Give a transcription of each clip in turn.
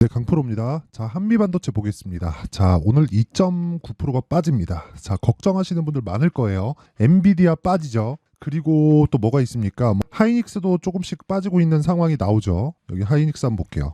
네, 강프로입니다. 자, 한미반도체 보겠습니다. 자, 오늘 2.9%가 빠집니다. 자, 걱정하시는 분들 많을 거예요. 엔비디아 빠지죠. 그리고 또 뭐가 있습니까? 하이닉스도 조금씩 빠지고 있는 상황이 나오죠. 여기 하이닉스 한번 볼게요.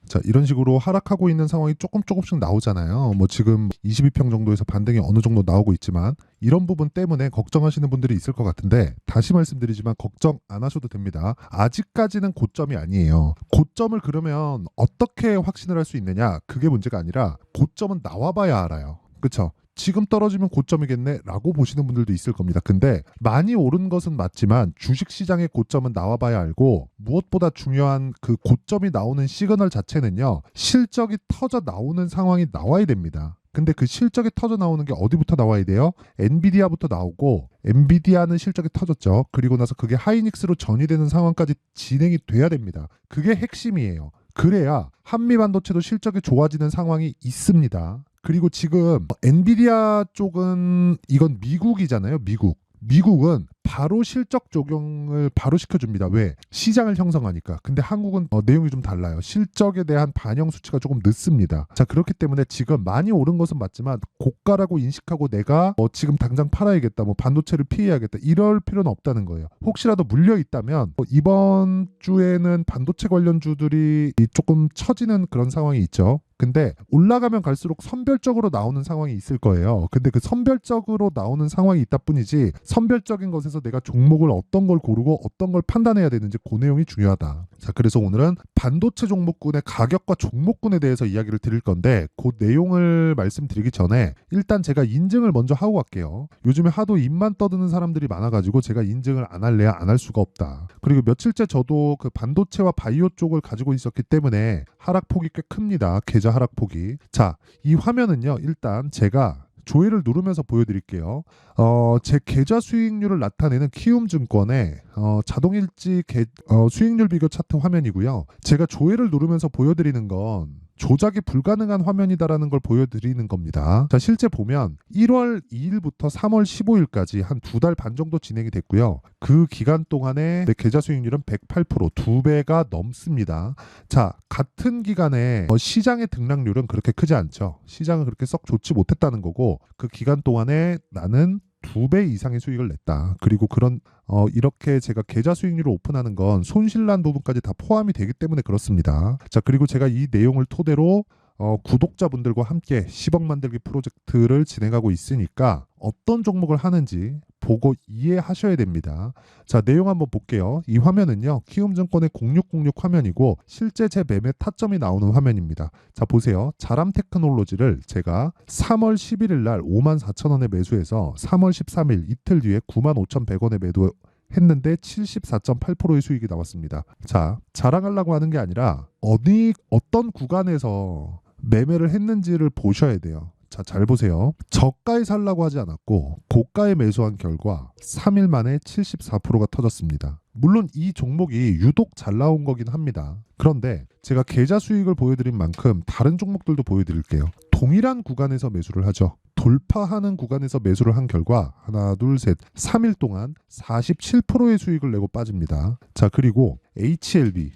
자, 이런 식으로 하락하고 있는 상황이 조금씩 나오잖아요. 뭐 지금 22평 정도에서 반등이 어느 정도 나오고 있지만 이런 부분 때문에 걱정하시는 분들이 있을 것 같은데 다시 말씀드리지만 걱정 안 하셔도 됩니다. 아직까지는 고점이 아니에요. 고점을 그러면 어떻게 확신을 할 수 있느냐? 그게 문제가 아니라 고점은 나와봐야 알아요. 그렇죠? 지금 떨어지면 고점이겠네 라고 보시는 분들도 있을 겁니다. 근데 많이 오른 것은 맞지만 주식시장의 고점은 나와봐야 알고 무엇보다 중요한 그 고점이 나오는 시그널 자체는요. 실적이 터져 나오는 상황이 나와야 됩니다. 근데 그 실적이 터져 나오는 게 어디부터 나와야 돼요? 엔비디아부터 나오고 엔비디아는 실적이 터졌죠. 그리고 나서 그게 하이닉스로 전이되는 상황까지 진행이 돼야 됩니다. 그게 핵심이에요. 그래야 한미반도체도 실적이 좋아지는 상황이 있습니다. 그리고 지금 엔비디아 쪽은 이건 미국이잖아요. 미국은 바로 실적 적용을 바로 시켜줍니다. 왜? 시장을 형성하니까. 근데 한국은 내용이 좀 달라요. 실적에 대한 반영 수치가 조금 늦습니다. 자, 그렇기 때문에 지금 많이 오른 것은 맞지만 고가라고 인식하고 내가 지금 당장 팔아야겠다. 뭐 반도체를 피해야겠다. 이럴 필요는 없다는 거예요. 혹시라도 물려 있다면 이번 주에는 반도체 관련주들이 조금 처지는 그런 상황이 있죠. 근데 올라가면 갈수록 선별적으로 나오는 상황이 있을 거예요. 근데 그 선별적으로 나오는 상황이 있다 뿐이지 선별적인 것에서 내가 종목을 어떤 걸 고르고 어떤 걸 판단해야 되는지 그 내용이 중요하다. 자, 그래서 오늘은 반도체 종목군의 가격과 종목군에 대해서 이야기를 드릴 건데 그 내용을 말씀드리기 전에 일단 제가 인증을 먼저 하고 갈게요. 요즘에 하도 입만 떠드는 사람들이 많아가지고 제가 인증을 안 할래야 안 할 수가 없다. 그리고 며칠째 저도 그 반도체와 바이오 쪽을 가지고 있었기 때문에 하락폭이 꽤 큽니다. 계좌 하락폭이. 자, 이 화면은요. 일단 제가 조회를 누르면서 보여드릴게요. 제 계좌 수익률을 나타내는 키움증권의 자동일지 수익률 비교 차트 화면이고요. 제가 조회를 누르면서 보여드리는 건 조작이 불가능한 화면이다라는 걸 보여드리는 겁니다. 자, 실제 보면 1월 2일부터 3월 15일까지 한 2달 반 정도 진행이 됐고요. 그 기간 동안에 내 계좌 수익률은 108%, 2배가 넘습니다. 자, 같은 기간에 시장의 등락률은 그렇게 크지 않죠. 시장은 그렇게 썩 좋지 못했다는 거고 그 기간 동안에 나는 2배 이상의 수익을 냈다. 그리고 이렇게 제가 계좌 수익률을 오픈하는 건 손실난 부분까지 다 포함이 되기 때문에 그렇습니다. 자, 그리고 제가 이 내용을 토대로 구독자분들과 함께 10억 만들기 프로젝트를 진행하고 있으니까 어떤 종목을 하는지 보고 이해하셔야 됩니다. 자, 내용 한번 볼게요. 이 화면은요. 키움증권의 0606 화면이고 실제 제 매매 타점이 나오는 화면입니다. 자, 보세요. 자람 테크놀로지를 제가 3월 11일 날 54,000원에 매수해서 3월 13일 이틀 뒤에 95,100원에 매도 했는데 74.8%의 수익이 나왔습니다. 자, 자랑하려고 하는 게 아니라 어떤 구간에서 매매를 했는지를 보셔야 돼요. 자, 잘 보세요. 저가에 살라고 하지 않았고 고가에 매수한 결과 3일 만에 74%가 터졌습니다. 물론 이 종목이 유독 잘 나온 거긴 합니다. 그런데 제가 계좌 수익을 보여드린 만큼 다른 종목들도 보여드릴게요. 동일한 구간에서 매수를 하죠. 돌파하는 구간에서 매수를 한 결과 하나, 둘, 셋, 3일 동안 47%의 수익을 내고 빠집니다. 자, 그리고 HLB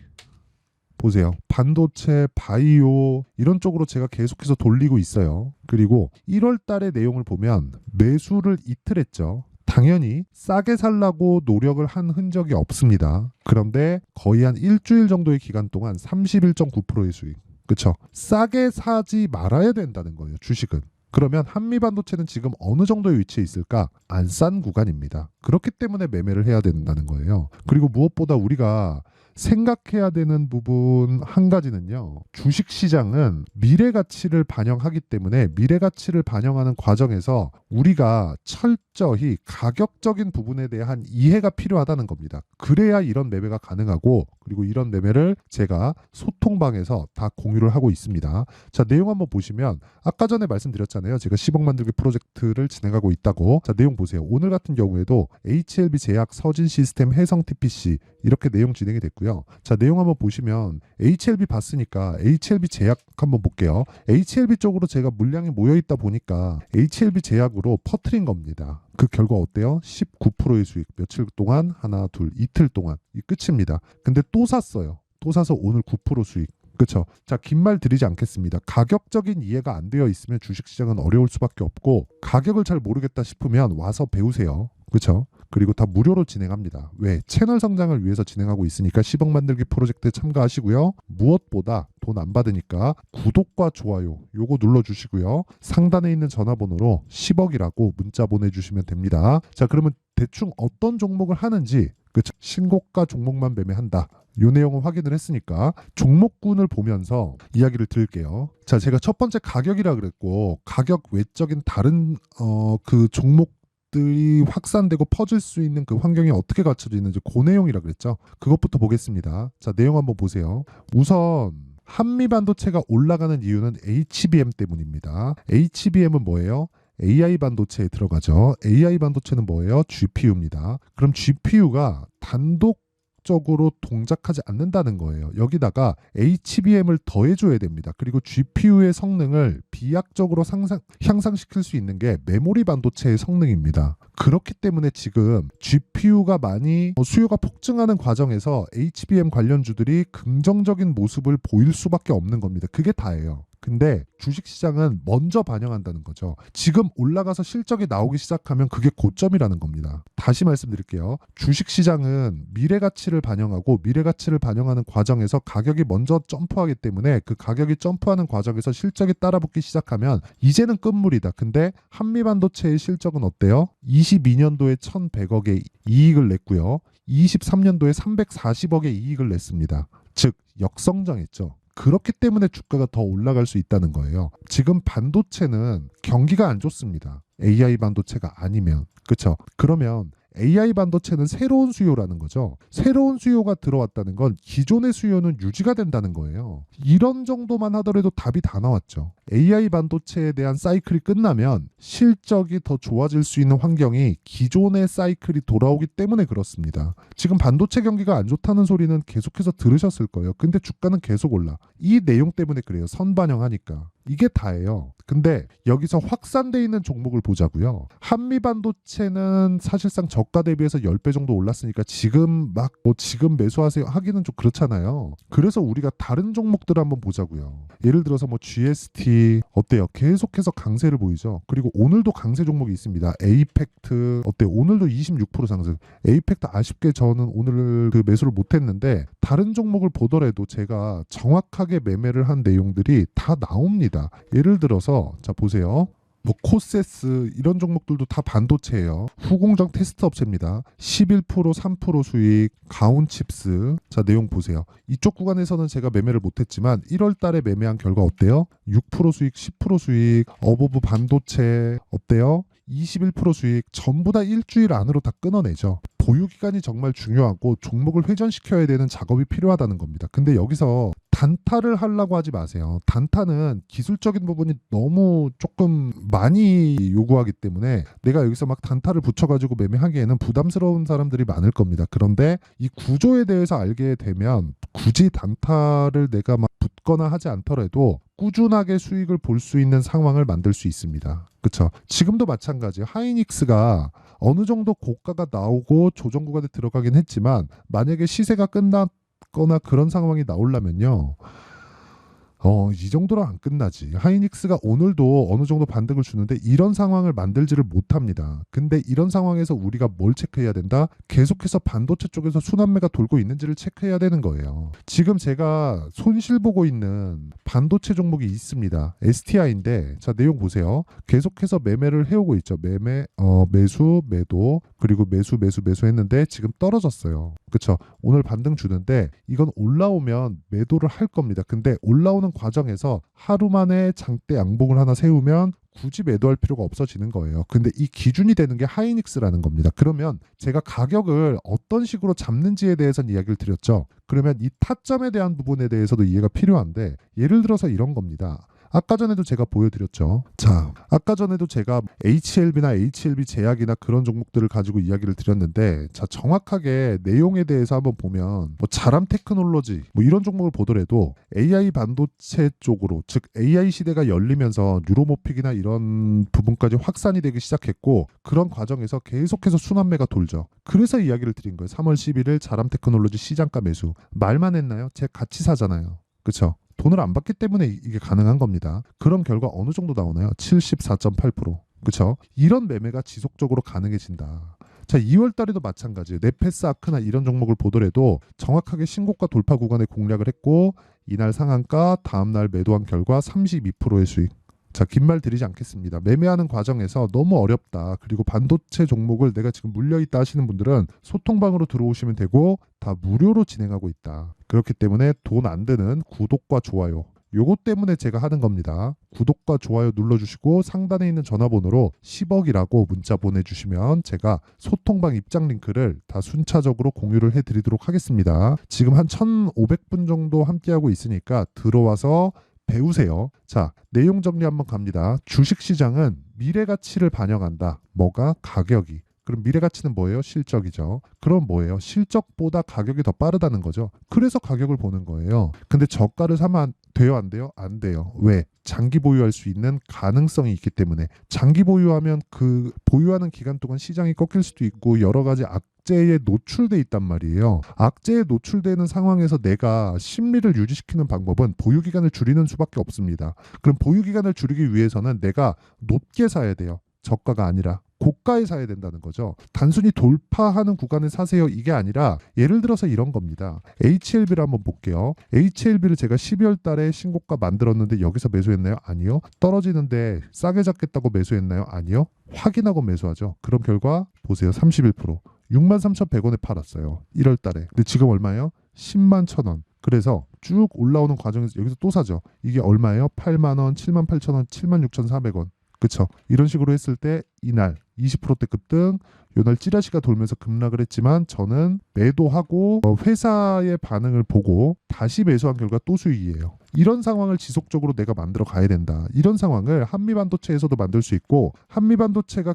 보세요. 반도체, 바이오 이런 쪽으로 제가 계속해서 돌리고 있어요. 그리고 1월 달의 내용을 보면 매수를 이틀 했죠. 당연히 싸게 살라고 노력을 한 흔적이 없습니다. 그런데 거의 한 일주일 정도의 기간 동안 31.9%의 수익. 그렇죠? 싸게 사지 말아야 된다는 거예요. 주식은. 그러면 한미반도체는 지금 어느 정도의 위치에 있을까? 안 싼 구간입니다. 그렇기 때문에 매매를 해야 된다는 거예요. 그리고 무엇보다 우리가 생각해야 되는 부분 한 가지는요. 주식시장은 미래가치를 반영하기 때문에 미래가치를 반영하는 과정에서 우리가 철저히 가격적인 부분에 대한 이해가 필요하다는 겁니다. 그래야 이런 매매가 가능하고 그리고 이런 매매를 제가 소통방에서 다 공유를 하고 있습니다. 자, 내용 한번 보시면 아까 전에 말씀드렸잖아요. 제가 10억 만들기 프로젝트를 진행하고 있다고. 자, 내용 보세요. 오늘 같은 경우에도 HLB 제약, 서진 시스템, 해성 TPC 이렇게 내용 진행이 됐고요. 자, 내용 한번 보시면 HLB 봤으니까 HLB 제약 한번 볼게요. HLB 쪽으로 제가 물량이 모여 있다 보니까 HLB 제약으로 퍼트린 겁니다. 그 결과 어때요? 19%의 수익. 며칠 동안 하나, 둘, 이틀 동안 이 끝입니다. 근데 또 샀어요. 또 사서 오늘 9% 수익. 그렇죠. 자, 긴 말 드리지 않겠습니다. 가격적인 이해가 안 되어 있으면 주식시장은 어려울 수밖에 없고 가격을 잘 모르겠다 싶으면 와서 배우세요. 그렇죠? 그리고 다 무료로 진행합니다. 왜? 채널 성장을 위해서 진행하고 있으니까 10억 만들기 프로젝트에 참가하시고요. 무엇보다 돈 안 받으니까 구독과 좋아요 요거 눌러주시고요. 상단에 있는 전화번호로 10억이라고 문자 보내주시면 됩니다. 자, 그러면 대충 어떤 종목을 하는지 그쵸? 신고가 종목만 매매한다. 요 내용은 확인을 했으니까 종목군을 보면서 이야기를 드릴게요. 자, 제가 첫 번째 가격이라 그랬고 가격 외적인 다른 그 종목들이 확산되고 퍼질 수 있는 그 환경이 어떻게 갖춰져 있는지 그 내용이라 그랬죠. 그것부터 보겠습니다. 자, 내용 한번 보세요. 우선 한미반도체가 올라가는 이유는 HBM 때문입니다. HBM은 뭐예요? AI 반도체에 들어가죠. AI 반도체는 뭐예요? GPU입니다. 그럼 GPU가 단독적으로 동작하지 않는다는 거예요. 여기다가 HBM을 더해줘야 됩니다. 그리고 GPU의 성능을 비약적으로 향상시킬 수 있는 게 메모리 반도체의 성능입니다. 그렇기 때문에 지금 GPU가 많이 수요가 폭증하는 과정에서 HBM 관련주들이 긍정적인 모습을 보일 수밖에 없는 겁니다. 그게 다예요. 근데 주식시장은 먼저 반영한다는 거죠. 지금 올라가서 실적이 나오기 시작하면 그게 고점이라는 겁니다. 다시 말씀드릴게요. 주식시장은 미래가치를 반영하고 미래가치를 반영하는 과정에서 가격이 먼저 점프하기 때문에 그 가격이 점프하는 과정에서 실적이 따라붙기 시작하면 이제는 끝물이다. 근데 한미반도체의 실적은 어때요? 22년도에 1,100억의 이익을 냈고요. 23년도에 340억의 이익을 냈습니다. 즉 역성장했죠. 그렇기 때문에 주가가 더 올라갈 수 있다는 거예요. 지금 반도체는 경기가 안 좋습니다. AI 반도체가 아니면. 그렇죠? 그러면 AI 반도체는 새로운 수요라는 거죠. 새로운 수요가 들어왔다는 건 기존의 수요는 유지가 된다는 거예요. 이런 정도만 하더라도 답이 다 나왔죠. AI 반도체에 대한 사이클이 끝나면 실적이 더 좋아질 수 있는 환경이 기존의 사이클이 돌아오기 때문에 그렇습니다. 지금 반도체 경기가 안 좋다는 소리는 계속해서 들으셨을 거예요. 근데 주가는 계속 올라. 이 내용 때문에 그래요. 선반영하니까. 이게 다예요. 근데 여기서 확산돼 있는 종목을 보자고요. 한미 반도체는 사실상 저가 대비해서 10배 정도 올랐으니까 지금 막 지금 매수하세요 하기는 좀 그렇잖아요. 그래서 우리가 다른 종목들을 한번 보자고요. 예를 들어서 GST 어때요? 계속해서 강세를 보이죠. 그리고 오늘도 강세 종목이 있습니다. 에이펙트 어때요? 오늘도 26% 상승. 에이펙트 아쉽게 저는 오늘 그 매수를 못했는데 다른 종목을 보더라도 제가 정확하게 매매를 한 내용들이 다 나옵니다. 예를 들어서 자 보세요. 코세스 이런 종목들도 다 반도체예요. 후공정 테스트 업체입니다. 11% 3% 수익 가온칩스. 자 내용 보세요. 이쪽 구간에서는 제가 매매를 못했지만 1월 달에 매매한 결과 어때요? 6% 수익 10% 수익 어버브 반도체 어때요? 21% 수익 전부 다 일주일 안으로 다 끊어내죠. 보유 기간이 정말 중요하고 종목을 회전시켜야 되는 작업이 필요하다는 겁니다. 근데 여기서 단타를 하려고 하지 마세요. 단타는 기술적인 부분이 너무 조금 많이 요구하기 때문에 내가 여기서 막 단타를 붙여가지고 매매하기에는 부담스러운 사람들이 많을 겁니다. 그런데 이 구조에 대해서 알게 되면 굳이 단타를 내가 막 붙거나 하지 않더라도 꾸준하게 수익을 볼 수 있는 상황을 만들 수 있습니다. 그렇죠? 지금도 마찬가지. 하이닉스가 어느 정도 고가가 나오고 조정 구간에 들어가긴 했지만 만약에 시세가 끝났거나 그런 상황이 나오려면요. 이 정도로 안 끝나지. 하이닉스가 오늘도 어느 정도 반등을 주는데 이런 상황을 만들지를 못합니다. 근데 이런 상황에서 우리가 뭘 체크해야 된다? 계속해서 반도체 쪽에서 순환매가 돌고 있는지를 체크해야 되는 거예요. 지금 제가 손실 보고 있는 반도체 종목이 있습니다. STI인데 자 내용 보세요. 계속해서 매매를 해오고 있죠. 매수, 매도 그리고 매수 했는데 지금 떨어졌어요. 그렇죠? 오늘 반등 주는데 이건 올라오면 매도를 할 겁니다. 근데 올라오는 과정에서 하루 만에 장대 양봉을 하나 세우면 굳이 매도할 필요가 없어지는 거예요. 근데 이 기준이 되는 게 하이닉스라는 겁니다. 그러면 제가 가격을 어떤 식으로 잡는지에 대해서는 이야기를 드렸죠. 그러면 이 타점에 대한 부분에 대해서도 이해가 필요한데 예를 들어서 이런 겁니다. 아까 전에도 제가 보여드렸죠. 자, 아까 전에도 제가 HLB나 HLB 제약이나 그런 종목들을 가지고 이야기를 드렸는데 자, 정확하게 내용에 대해서 한번 보면 자람 테크놀로지 이런 종목을 보더라도 AI 반도체 쪽으로 즉 AI 시대가 열리면서 뉴로모픽이나 이런 부분까지 확산이 되기 시작했고 그런 과정에서 계속해서 순환매가 돌죠. 그래서 이야기를 드린 거예요. 3월 11일 자람 테크놀로지 시장가 매수. 말만 했나요? 제가 같이 사잖아요. 그렇죠? 돈을 안 받기 때문에 이게 가능한 겁니다. 그런 결과 어느 정도 나오나요? 74.8%. 그렇죠? 이런 매매가 지속적으로 가능해진다. 자, 2월 달에도 마찬가지예요. 네페스 아크나 이런 종목을 보더라도 정확하게 신고가 돌파 구간에 공략을 했고 이날 상한가 다음날 매도한 결과 32%의 수익. 자, 긴 말 드리지 않겠습니다. 매매하는 과정에서 너무 어렵다. 그리고 반도체 종목을 내가 지금 물려있다 하시는 분들은 소통방으로 들어오시면 되고 다 무료로 진행하고 있다. 그렇기 때문에 돈 안 드는 구독과 좋아요. 요거 때문에 제가 하는 겁니다. 구독과 좋아요 눌러주시고 상단에 있는 전화번호로 10억이라고 문자 보내주시면 제가 소통방 입장 링크를 다 순차적으로 공유를 해드리도록 하겠습니다. 지금 한 1,500분 정도 함께하고 있으니까 들어와서 배우세요. 자, 내용 정리 한번 갑니다. 주식시장은 미래가치를 반영한다. 뭐가? 가격이. 그럼 미래가치는 뭐예요? 실적이죠. 그럼 뭐예요? 실적보다 가격이 더 빠르다는 거죠. 그래서 가격을 보는 거예요. 근데 저가를 사면 돼요? 안 돼요? 안 돼요. 왜? 장기 보유할 수 있는 가능성이 있기 때문에. 장기 보유하면 그 보유하는 기간 동안 시장이 꺾일 수도 있고 여러 가지 악재에 노출돼 있단 말이에요. 악재에 노출되는 상황에서 내가 심리를 유지시키는 방법은 보유 기간을 줄이는 수밖에 없습니다. 그럼 보유 기간을 줄이기 위해서는 내가 높게 사야 돼요. 저가가 아니라 고가에 사야 된다는 거죠. 단순히 돌파하는 구간에 사세요 이게 아니라 예를 들어서 이런 겁니다. HLB를 한번 볼게요. HLB를 제가 12월 달에 신고가 만들었는데 여기서 매수했나요? 아니요. 떨어지는데 싸게 잡겠다고 매수했나요? 아니요. 확인하고 매수하죠. 그럼 결과 보세요. 31%. 63,100원에 팔았어요. 1월 달에. 근데 지금 얼마예요? 10만 1,000원. 그래서 쭉 올라오는 과정에서 여기서 또 사죠. 이게 얼마예요? 8만 원, 7만 8천 원, 7만 6,400원. 그쵸? 이런 식으로 했을 때 이날 20%대 급등, 요날 찌라시가 돌면서 급락을 했지만 저는 매도하고 회사의 반응을 보고 다시 매수한 결과 또 수익이에요. 이런 상황을 지속적으로 내가 만들어 가야 된다. 이런 상황을 한미반도체에서도 만들 수 있고 한미반도체가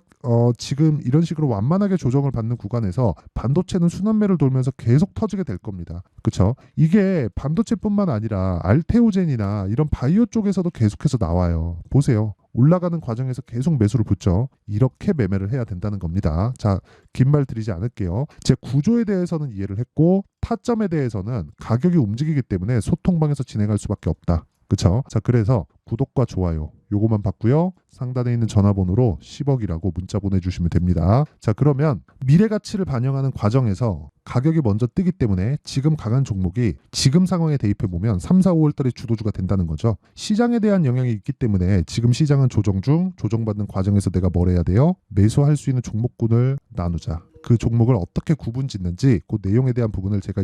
지금 이런 식으로 완만하게 조정을 받는 구간에서 반도체는 순환매를 돌면서 계속 터지게 될 겁니다. 그렇죠? 이게 반도체뿐만 아니라 알테오젠이나 이런 바이오 쪽에서도 계속해서 나와요. 보세요. 올라가는 과정에서 계속 매수를 붙죠. 이렇게 매매를 해야 된다는 겁니다. 자, 긴 말 드리지 않을게요. 제 구조에 대해서는 이해를 했고 타점에 대해서는 가격이 움직이기 때문에 소통방에서 진행할 수밖에 없다. 그쵸? 자, 그래서 구독과 좋아요 요거만 받고요. 상단에 있는 전화번호로 10억이라고 문자 보내주시면 됩니다. 자, 그러면 미래가치를 반영하는 과정에서 가격이 먼저 뜨기 때문에 지금 강한 종목이 지금 상황에 대입해보면 3, 4, 5월 달에 주도주가 된다는 거죠. 시장에 대한 영향이 있기 때문에 지금 시장은 조정 중, 조정받는 과정에서 내가 뭘 해야 돼요? 매수할 수 있는 종목군을 나누자. 그 종목을 어떻게 구분 짓는지 그 내용에 대한 부분을 제가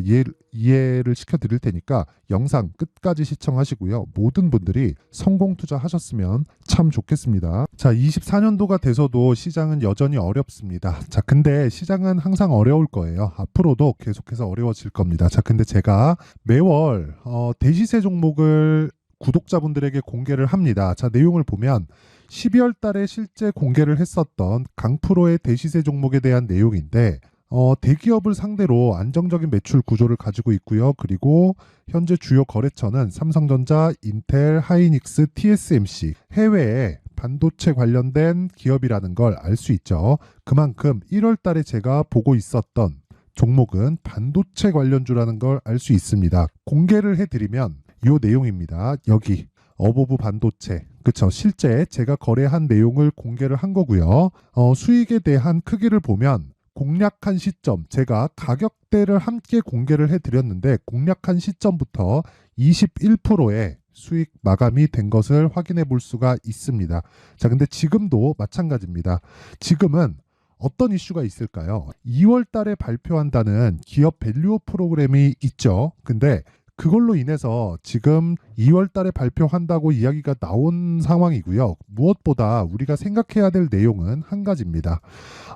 이해를 시켜드릴 테니까 영상 끝까지 시청하시고요. 모든 분들이 성공 투자하셨으면 참 좋겠습니다. 자, 24년도가 돼서도 시장은 여전히 어렵습니다. 자, 근데 시장은 항상 어려울 거예요. 앞으로도 계속해서 어려워질 겁니다. 자, 근데 제가 매월 대시세 종목을 구독자분들에게 공개를 합니다. 자, 내용을 보면 12월 달에 실제 공개를 했었던 강프로의 대시세 종목에 대한 내용인데 대기업을 상대로 안정적인 매출 구조를 가지고 있고요. 그리고 현재 주요 거래처는 삼성전자, 인텔, 하이닉스, TSMC 해외에 반도체 관련된 기업이라는 걸 알 수 있죠. 그만큼 1월 달에 제가 보고 있었던 종목은 반도체 관련주라는 걸 알 수 있습니다. 공개를 해드리면 이 내용입니다. 여기 어보브 반도체. 그쵸. 실제 제가 거래한 내용을 공개를 한 거고요. 수익에 대한 크기를 보면 공략한 시점, 제가 가격대를 함께 공개를 해드렸는데 공략한 시점부터 21%의 수익 마감이 된 것을 확인해 볼 수가 있습니다. 자, 근데 지금도 마찬가지입니다. 지금은 어떤 이슈가 있을까요? 2월 달에 발표한다는 기업 밸류업 프로그램이 있죠. 근데 그걸로 인해서 지금 2월 달에 발표한다고 이야기가 나온 상황이고요. 무엇보다 우리가 생각해야 될 내용은 한 가지입니다.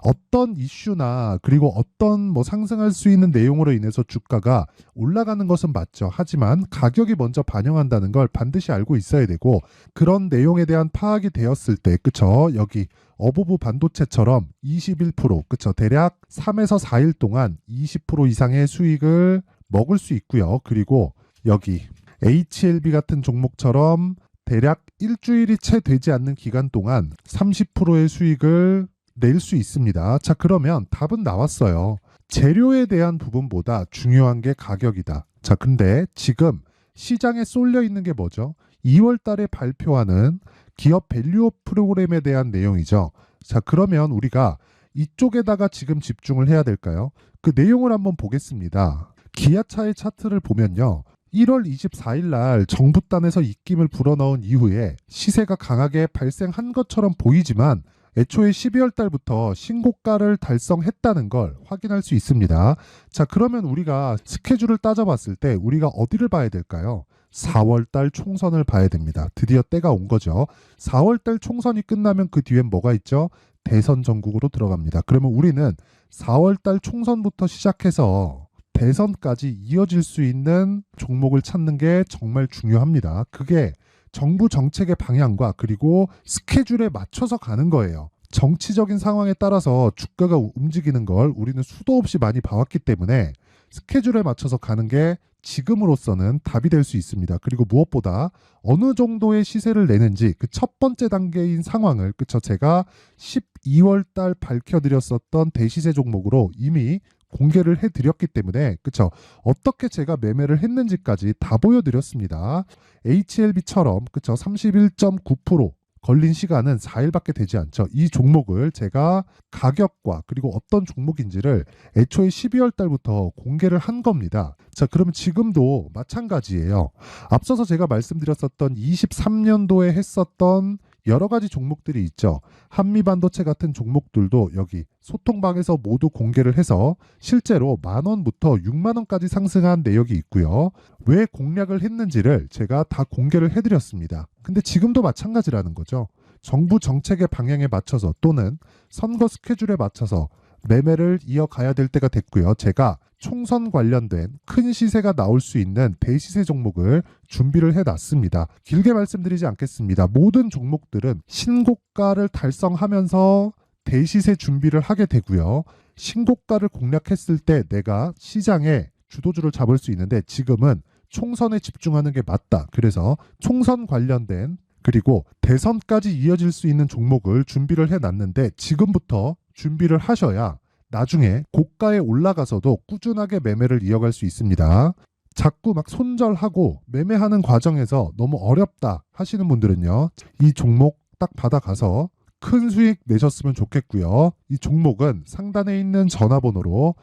어떤 이슈나 그리고 어떤 상승할 수 있는 내용으로 인해서 주가가 올라가는 것은 맞죠. 하지만 가격이 먼저 반영한다는 걸 반드시 알고 있어야 되고 그런 내용에 대한 파악이 되었을 때 그쵸? 여기 어보브 반도체처럼 21% 그쵸? 대략 3에서 4일 동안 20% 이상의 수익을 먹을 수 있고요. 그리고 여기 HLB 같은 종목처럼 대략 일주일이 채 되지 않는 기간 동안 30%의 수익을 낼 수 있습니다. 자, 그러면 답은 나왔어요. 재료에 대한 부분보다 중요한 게 가격이다. 자, 근데 지금 시장에 쏠려 있는 게 뭐죠? 2월 달에 발표하는 기업 밸류업 프로그램에 대한 내용이죠. 자, 그러면 우리가 이쪽에다가 지금 집중을 해야 될까요? 그 내용을 한번 보겠습니다. 기아차의 차트를 보면요. 1월 24일 날 정부단에서 입김을 불어넣은 이후에 시세가 강하게 발생한 것처럼 보이지만 애초에 12월 달부터 신고가를 달성했다는 걸 확인할 수 있습니다. 자, 그러면 우리가 스케줄을 따져봤을 때 우리가 어디를 봐야 될까요? 4월 달 총선을 봐야 됩니다. 드디어 때가 온 거죠. 4월 달 총선이 끝나면 그 뒤엔 뭐가 있죠? 대선 전국으로 들어갑니다. 그러면 우리는 4월 달 총선부터 시작해서 대선까지 이어질 수 있는 종목을 찾는 게 정말 중요합니다. 그게 정부 정책의 방향과 그리고 스케줄에 맞춰서 가는 거예요. 정치적인 상황에 따라서 주가가 움직이는 걸 우리는 수도 없이 많이 봐왔기 때문에 스케줄에 맞춰서 가는 게 지금으로서는 답이 될 수 있습니다. 그리고 무엇보다 어느 정도의 시세를 내는지 그 첫 번째 단계인 상황을 그쵸 제가 12월 달 밝혀드렸었던 대시세 종목으로 이미 공개를 해드렸기 때문에 그쵸 어떻게 제가 매매를 했는지까지 다 보여드렸습니다. HLB처럼 그쵸 31.9% 걸린 시간은 4일밖에 되지 않죠. 이 종목을 제가 가격과 그리고 어떤 종목인지를 애초에 12월 달부터 공개를 한 겁니다. 자, 그러면 지금도 마찬가지예요. 앞서서 제가 말씀드렸었던 23년도에 했었던 여러 가지 종목들이 있죠. 한미반도체 같은 종목들도 여기 소통방에서 모두 공개를 해서 실제로 10,000원부터 60,000원까지 상승한 내역이 있고요. 왜 공략을 했는지를 제가 다 공개를 해드렸습니다. 근데 지금도 마찬가지라는 거죠. 정부 정책의 방향에 맞춰서 또는 선거 스케줄에 맞춰서 매매를 이어가야 될 때가 됐고요. 제가 총선 관련된 큰 시세가 나올 수 있는 대시세 종목을 준비를 해놨습니다. 길게 말씀드리지 않겠습니다. 모든 종목들은 신고가를 달성하면서 대시세 준비를 하게 되고요. 신고가를 공략했을 때 내가 시장에 주도주를 잡을 수 있는데 지금은 총선에 집중하는 게 맞다. 그래서 총선 관련된 그리고 대선까지 이어질 수 있는 종목을 준비를 해놨는데 지금부터 준비를 하셔야 나중에 고가에 올라가서도 꾸준하게 매매를 이어갈 수 있습니다. 자꾸 막 손절하고 매매하는 과정에서 너무 어렵다 하시는 분들은요. 이 종목 딱 받아가서 큰 수익 내셨으면 좋겠고요. 이 종목은 상단에 있는 전화번호로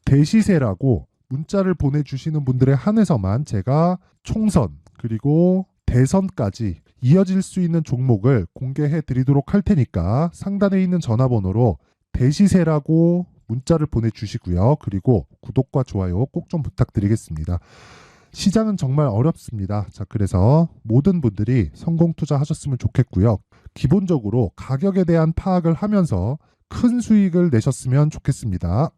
대시세라고 문자를 보내주시는 분들에 한해서만 제가 총선 그리고 대선까지 이어질 수 있는 종목을 공개해 드리도록 할 테니까 상단에 있는 전화번호로 대시세라고 문자를 보내주시고요. 그리고 구독과 좋아요 꼭 좀 부탁드리겠습니다. 시장은 정말 어렵습니다. 자, 그래서 모든 분들이 성공 투자하셨으면 좋겠고요. 기본적으로 가격에 대한 파악을 하면서 큰 수익을 내셨으면 좋겠습니다.